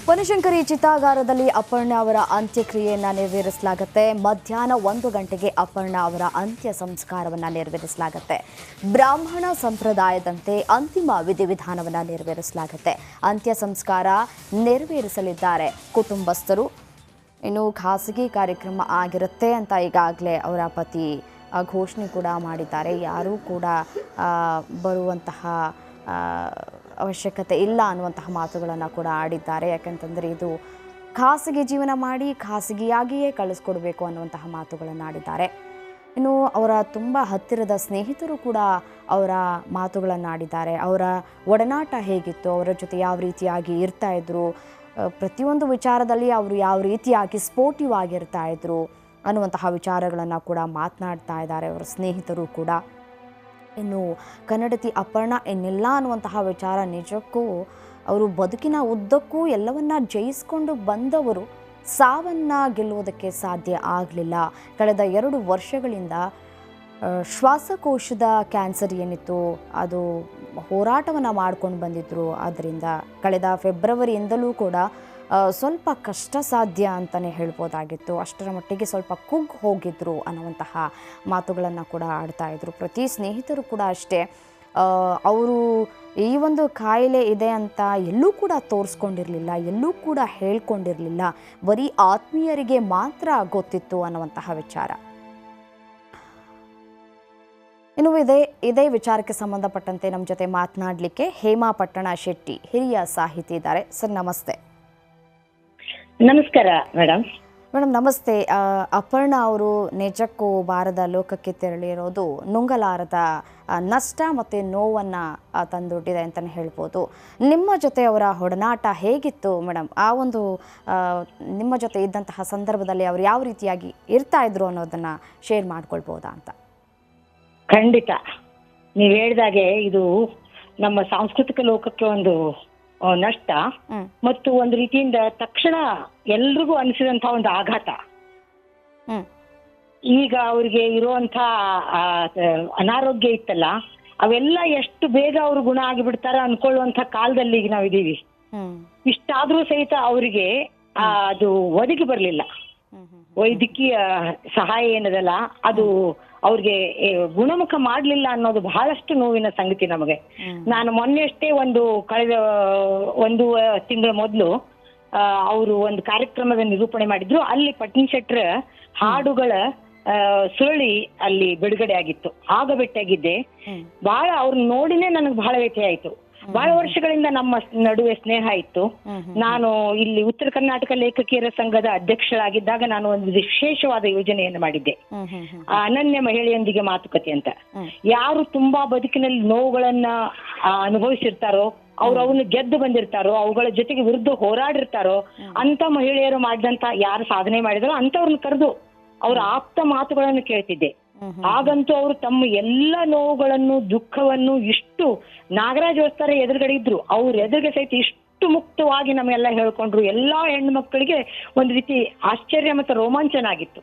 ಬನಶಂಕರಿ ಚಿತಾಗಾರದಲ್ಲಿ ಅಪರ್ಣಾ ಅವರ ಅಂತ್ಯಕ್ರಿಯೆಯನ್ನು ನೆರವೇರಿಸಲಾಗುತ್ತೆ. ಮಧ್ಯಾಹ್ನ 1 ಗಂಟೆಗೆ ಅಪರ್ಣಾ ಅವರ ಅಂತ್ಯ ಸಂಸ್ಕಾರವನ್ನು ನೆರವೇರಿಸಲಾಗುತ್ತೆ. ಬ್ರಾಹ್ಮಣ ಸಂಪ್ರದಾಯದಂತೆ ಅಂತಿಮ ವಿಧಿವಿಧಾನವನ್ನು ನೆರವೇರಿಸಲಾಗುತ್ತೆ. ಅಂತ್ಯ ಸಂಸ್ಕಾರ ನೆರವೇರಿಸಲಿದ್ದಾರೆ ಕುಟುಂಬಸ್ಥರು. ಇನ್ನು ಖಾಸಗಿ ಕಾರ್ಯಕ್ರಮ ಆಗಿರುತ್ತೆ ಅಂತ ಈಗಾಗಲೇ ಅವರ ಪತಿ ಘೋಷಣೆ ಕೂಡ ಮಾಡಿದ್ದಾರೆ. ಯಾರೂ ಕೂಡ ಬರುವಂತಹ ಅವಶ್ಯಕತೆ ಇಲ್ಲ ಅನ್ನುವಂತಹ ಮಾತುಗಳನ್ನು ಕೂಡ ಆಡಿದ್ದಾರೆ. ಯಾಕಂತಂದರೆ ಇದು ಖಾಸಗಿ ಜೀವನ ಮಾಡಿ ಖಾಸಗಿಯಾಗಿಯೇ ಕಳಿಸ್ಕೊಡ್ಬೇಕು ಅನ್ನುವಂತಹ ಮಾತುಗಳನ್ನು ಆಡಿದ್ದಾರೆ. ಇನ್ನು ಅವರ ತುಂಬ ಹತ್ತಿರದ ಸ್ನೇಹಿತರು ಕೂಡ ಅವರ ಮಾತುಗಳನ್ನು ಆಡಿದ್ದಾರೆ. ಅವರ ಒಡನಾಟ ಹೇಗಿತ್ತು, ಅವರ ಜೊತೆ ಯಾವ ರೀತಿಯಾಗಿ ಇರ್ತಾಯಿದ್ರು, ಪ್ರತಿಯೊಂದು ವಿಚಾರದಲ್ಲಿ ಅವರು ಯಾವ ರೀತಿಯಾಗಿ ಸ್ಪೋರ್ಟಿವ್ ಆಗಿರ್ತಾ ಇದ್ರು ಅನ್ನುವಂತಹ ವಿಚಾರಗಳನ್ನು ಕೂಡ ಮಾತನಾಡ್ತಾ ಇದ್ದಾರೆ ಅವರ ಸ್ನೇಹಿತರು ಕೂಡ. ಇನ್ನು ಕನ್ನಡತಿ ಅಪರ್ಣಾ ಎನ್ನೆಲ್ಲ ಅನ್ನುವಂತಹ ವಿಚಾರ ನಿಜಕ್ಕೂ ಅವರು ಬದುಕಿನ ಉದ್ದಕ್ಕೂ ಎಲ್ಲವನ್ನ ಜಯಿಸ್ಕೊಂಡು ಬಂದವರು ಸಾವನ್ನು ಗೆಲ್ಲುವುದಕ್ಕೆ ಸಾಧ್ಯ ಆಗಲಿಲ್ಲ. ಕಳೆದ 2 ವರ್ಷಗಳಿಂದ ಶ್ವಾಸಕೋಶದ ಕ್ಯಾನ್ಸರ್ ಏನಿತ್ತು ಅದು ಹೋರಾಟವನ್ನು ಮಾಡ್ಕೊಂಡು ಬಂದಿದ್ದರು. ಆದ್ದರಿಂದ ಕಳೆದ ಫೆಬ್ರವರಿಯಿಂದಲೂ ಕೂಡ ಸ್ವಲ್ಪ ಕಷ್ಟ ಸಾಧ್ಯ ಅಂತಲೇ ಹೇಳ್ಬೋದಾಗಿತ್ತು. ಅಷ್ಟರ ಮಟ್ಟಿಗೆ ಸ್ವಲ್ಪ ಕುಗ್ಗಿ ಹೋಗಿದ್ರು ಅನ್ನುವಂತಹ ಮಾತುಗಳನ್ನು ಕೂಡ ಆಡ್ತಾಯಿದ್ರು. ಪ್ರತಿ ಸ್ನೇಹಿತರು ಕೂಡ ಅಷ್ಟೇ, ಅವರು ಈ ಒಂದು ಕಾಯಿಲೆ ಇದೆ ಅಂತ ಎಲ್ಲೂ ಕೂಡ ತೋರಿಸ್ಕೊಂಡಿರಲಿಲ್ಲ, ಎಲ್ಲೂ ಕೂಡ ಹೇಳ್ಕೊಂಡಿರಲಿಲ್ಲ. ಬರೀ ಆತ್ಮೀಯರಿಗೆ ಮಾತ್ರ ಗೊತ್ತಿತ್ತು ಅನ್ನುವಂತಹ ವಿಚಾರ. ಇನ್ನು ಇದೇ ವಿಚಾರಕ್ಕೆ ಸಂಬಂಧಪಟ್ಟಂತೆ ನಮ್ಮ ಜೊತೆ ಮಾತನಾಡಲಿಕ್ಕೆ ಹೇಮಾ ಪಟ್ಟಣ ಶೆಟ್ಟಿ ಹಿರಿಯ ಸಾಹಿತಿ ಇದ್ದಾರೆ. ಸರ್ ನಮಸ್ತೆ. ನಮಸ್ಕಾರ ಮೇಡಮ್. ನಮಸ್ತೆ. ಅಪರ್ಣಾ ಅವರು ನಿಜಕ್ಕೂ ಬಾರದ ಲೋಕಕ್ಕೆ ತೆರಳಿರೋದು ನುಂಗಲಾರದ ನಷ್ಟ ಮತ್ತು ನೋವನ್ನು ತಂದೊಡ್ಡಿದೆ ಅಂತಲೇ ಹೇಳ್ಬೋದು. ನಿಮ್ಮ ಜೊತೆ ಅವರ ಒಡನಾಟ ಹೇಗಿತ್ತು ಮೇಡಮ್? ಆ ಒಂದು ನಿಮ್ಮ ಜೊತೆ ಇದ್ದಂತಹ ಸಂದರ್ಭದಲ್ಲಿ ಅವರು ಯಾವ ರೀತಿಯಾಗಿ ಇರ್ತಾ ಇದ್ರು ಅನ್ನೋದನ್ನು ಶೇರ್ ಮಾಡ್ಕೊಳ್ಬೋದಾ ಅಂತ? ಖಂಡಿತ, ನೀವು ಹೇಳಿದಾಗೆ ಇದು ನಮ್ಮ ಸಾಂಸ್ಕೃತಿಕ ಲೋಕಕ್ಕೆ ಒಂದು ನಷ್ಟ ಮತ್ತು ಒಂದು ರೀತಿಯಿಂದ ತಕ್ಷಣ ಎಲ್ರಿಗೂ ಅನಿಸಿದಂತ ಒಂದು ಆಘಾತ. ಈಗ ಅವ್ರಿಗೆ ಇರುವಂತ ಅನಾರೋಗ್ಯ ಇತ್ತಲ್ಲ, ಅವೆಲ್ಲ ಎಷ್ಟು ಬೇಗ ಅವ್ರು ಗುಣ ಆಗಿಬಿಡ್ತಾರ ಅನ್ಕೊಳ್ಳುವಂತ ಕಾಲದಲ್ಲಿ ಈಗ ನಾವಿದೀವಿ. ಇಷ್ಟಾದ್ರೂ ಸಹಿತ ಅವರಿಗೆ ಅದು ಒದಗಿ ಬರ್ಲಿಲ್ಲ. ವೈದ್ಯಕೀಯ ಸಹಾಯ ಏನದಲ್ಲ ಅದು ಅವ್ರಿಗೆ ಗುಣಮುಖ ಮಾಡ್ಲಿಲ್ಲ ಅನ್ನೋದು ಬಹಳಷ್ಟು ನೋವಿನ ಸಂಗತಿ ನಮಗೆ. ನಾನು ಮೊನ್ನೆಷ್ಟೇ ಕಳೆದ 1 ತಿಂಗಳ ಮೊದಲು ಅವರು ಒಂದು ಕಾರ್ಯಕ್ರಮದ ನಿರೂಪಣೆ ಮಾಡಿದ್ರು. ಅಲ್ಲಿ ಪಟ್ನಿ ಶೆಟ್ರ ಹಾಡುಗಳ ಸುರಳಿ ಅಲ್ಲಿ ಬಿಡುಗಡೆ ಆಗಿತ್ತು. ಆಗ ಭೇಟಿಯಾಗಿದ್ದೆ. ಬಹಳ ಅವ್ರನ್ನ ನೋಡಿನೇ ನನಗೆ ಬಹಳ ವ್ಯಥೆ ಆಯ್ತು. ಬಹಳ ವರ್ಷಗಳಿಂದ ನಮ್ಮ ನಡುವೆ ಸ್ನೇಹ ಇತ್ತು. ನಾನು ಇಲ್ಲಿ ಉತ್ತರ ಕರ್ನಾಟಕ ಲೇಖಕಿಯರ ಸಂಘದ ಅಧ್ಯಕ್ಷಳಾಗಿದ್ದಾಗ ನಾನು ಒಂದು ವಿಶೇಷವಾದ ಯೋಜನೆಯನ್ನು ಮಾಡಿದ್ದೆ, ಅನನ್ಯ ಮಹಿಳೆಯೊಂದಿಗೆ ಮಾತುಕತೆ ಅಂತ. ಯಾರು ತುಂಬಾ ಬದುಕಿನಲ್ಲಿ ನೋವುಗಳನ್ನ ಅನುಭವಿಸಿರ್ತಾರೋ, ಅವನ್ನ ಗೆದ್ದು ಬಂದಿರ್ತಾರೋ, ಅವುಗಳ ಜೊತೆಗೆ ವಿರುದ್ಧ ಹೋರಾಡಿರ್ತಾರೋ ಅಂತ ಮಹಿಳೆಯರು ಮಾಡಿದಂತ ಯಾರು ಸಾಧನೆ ಮಾಡಿದಾರೋ ಅಂತವ್ರನ್ನ ಕರೆದು ಅವ್ರ ಆಪ್ತ ಮಾತುಗಳನ್ನು ಕೇಳ್ತಿದ್ದೆ. ಹಾಗಂತೂ ಅವರು ತಮ್ಮ ಎಲ್ಲ ನೋವುಗಳನ್ನು ದುಃಖವನ್ನು ಇಷ್ಟು ನಾಗರಾಜ್ ಅವಸ್ತರ ಎದುರುಗಡೆ ಇದ್ರು, ಅವ್ರ ಎದುರಿಗೆ ಸಹಿತ ಇಷ್ಟು ಮುಕ್ತವಾಗಿ ನಮ್ಮೆಲ್ಲ ಹೇಳ್ಕೊಂಡ್ರು. ಎಲ್ಲಾ ಹೆಣ್ಣು ಮಕ್ಕಳಿಗೆ ಒಂದ್ ರೀತಿ ಆಶ್ಚರ್ಯ ಮತ್ತು ರೋಮಾಂಚನ ಆಗಿತ್ತು.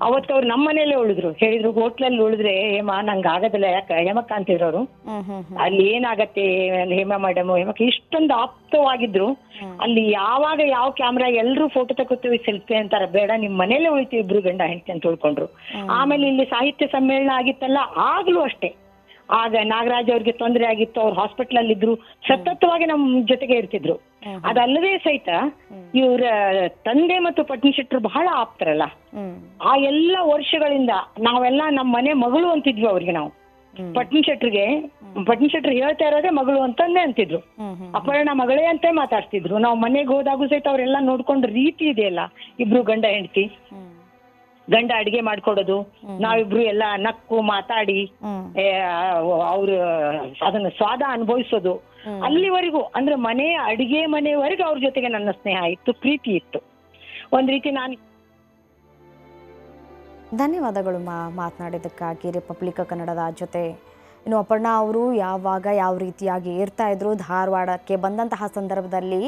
ಅವತ್ತು ಅವ್ರು ನಮ್ಮ ಮನೇಲೆ ಉಳಿದ್ರು. ಹೇಳಿದ್ರು, ಹೋಟ್ಲಲ್ಲಿ ಉಳಿದ್ರೆ ಹೇಮಾ ನಂಗೆ ಆಗೋದಿಲ್ಲ, ಯಾಕೆ ಹೇಮಕ್ಕ ಅಂತಿದ್ರು ಅವರು. ಅಲ್ಲಿ ಏನಾಗತ್ತೆ ಹೇಮಾ ಮೇಡಮ್, ಹೇಮಕ್ಕ ಇಷ್ಟೊಂದು ಆಪ್ತವಾಗಿದ್ರು. ಅಲ್ಲಿ ಯಾವಾಗ ಯಾವ ಕ್ಯಾಮ್ರಾ ಎಲ್ರು ಫೋಟೋ ತಗೋತೀವಿ ಸೆಲ್ಫಿ ಅಂತಾರ, ಬೇಡ ನಿಮ್ ಮನೇಲೆ ಉಳಿತೀವಿ ಇಬ್ರು ಗಂಡ ಹೆಂಡತಿ ಅಂತ ತಿಳ್ಕೊಂಡ್ರು. ಆಮೇಲೆ ಇಲ್ಲಿ ಸಾಹಿತ್ಯ ಸಮ್ಮೇಳನ ಆಗಿತ್ತಲ್ಲ, ಆಗ್ಲೂ ಅಷ್ಟೇ. ಆಗ ನಾಗರಾಜ್ ಅವ್ರಿಗೆ ತೊಂದರೆ ಆಗಿತ್ತು, ಅವ್ರು ಹಾಸ್ಪಿಟಲ್ ಅಲ್ಲಿ ಇದ್ರು, ಸತತವಾಗಿ ನಮ್ ಜೊತೆಗೆ ಇರ್ತಿದ್ರು. ಅದಲ್ಲದೆ ಸಹಿತ ಇವ್ರ ತಂದೆ ಮತ್ತು ಪಟ್ನಿ ಶೆಟ್ರು ಬಹಳ ಆಪ್ತರಲ್ಲ. ಆ ಎಲ್ಲ ವರ್ಷಗಳಿಂದ ನಾವೆಲ್ಲ ನಮ್ಮ ಮನೆ ಮಗಳು ಅಂತಿದ್ವಿ ಅವ್ರಿಗೆ. ನಾವು ಪಟ್ನಿ ಶೆಟ್ರು ಹೇಳ್ತಾ ಇರೋದೇ ಮಗಳು ಅಂತಂದೇ ಅಂತಿದ್ರು. ಅಪರ್ಣಾ ಮಗಳೇ ಅಂತ ಮಾತಾಡ್ತಿದ್ರು. ನಾವು ಮನೆಗೆ ಹೋದಾಗೂ ಸಹಿತ ಅವ್ರೆಲ್ಲ ನೋಡ್ಕೊಂಡ್ ರೀತಿ ಇದೆಯಲ್ಲ, ಇಬ್ರು ಗಂಡ ಹೆಂಡತಿ, ಗಂಡ ಅಡಿಗೆ ಮಾಡ್ಕೊಡೋದು, ನಾವಿಬ್ರು ಎಲ್ಲ ನಕ್ಕು ಮಾತಾಡಿ ಅವ್ರು ಅದನ್ನ ಸ್ವಾದ ಅನುಭವಿಸೋದು, ಅಲ್ಲಿವರೆಗೂ ಅಂದ್ರೆ ಅಡಿಗೆ ಮನೆವರೆಗೂ ಅವ್ರ ಜೊತೆಗೆ ನನ್ನ ಸ್ನೇಹ ಇತ್ತು, ಪ್ರೀತಿ ಇತ್ತು. ಒಂದ್ ರೀತಿ ನಾನು ಧನ್ಯವಾದಗಳು ಮಾತನಾಡಿದ್ದಕ್ಕಾಗಿ ರಿಪಬ್ಲಿಕ್ ಕನ್ನಡದ ಜೊತೆ. ಇನ್ನು ಅಪರ್ಣಾ ಅವರು ಯಾವಾಗ ಯಾವ ರೀತಿಯಾಗಿ ಇರ್ತಾ ಇದ್ರು, ಧಾರವಾಡಕ್ಕೆ ಬಂದಂತಹ ಸಂದರ್ಭದಲ್ಲಿ